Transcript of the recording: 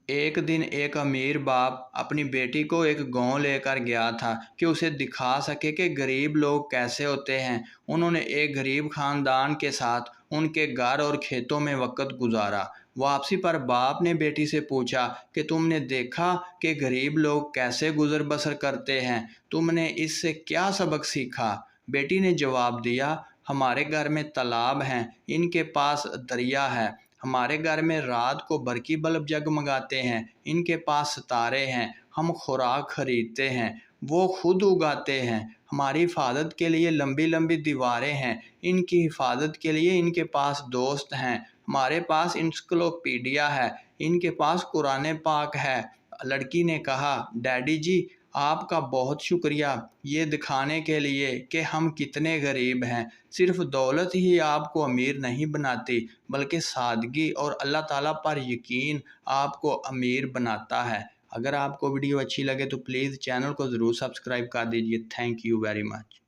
एक दिन एक अमीर बाप अपनी बेटी को एक गांव लेकर गया था कि उसे दिखा सके कि गरीब लोग कैसे होते हैं। उन्होंने एक गरीब खानदान के साथ उनके घर और खेतों में वक्त गुजारा। वापसी पर बाप ने बेटी से पूछा कि तुमने देखा कि गरीब लोग कैसे गुजर बसर करते हैं, तुमने इससे क्या सबक सीखा? बेटी ने जवाब दिया, हमारे घर में तालाब हैं, इनके पास दरिया है। हमारे घर में रात को बरकी बल्ब जगमगाते हैं, इनके पास सितारे हैं। हम खुराक खरीदते हैं, वो खुद उगाते हैं। हमारी हिफाजत के लिए लंबी लंबी दीवारें हैं, इनकी हिफाजत के लिए इनके पास दोस्त हैं। हमारे पास इंसाइक्लोपीडिया है, इनके पास कुरान पाक है। लड़की ने कहा, डैडी जी, आपका बहुत शुक्रिया ये दिखाने के लिए कि हम कितने गरीब हैं। सिर्फ दौलत ही आपको अमीर नहीं बनाती, बल्कि सादगी और अल्लाह ताला पर यकीन आपको अमीर बनाता है। अगर आपको वीडियो अच्छी लगे तो प्लीज़ चैनल को ज़रूर सब्सक्राइब कर दीजिए। Thank you very much.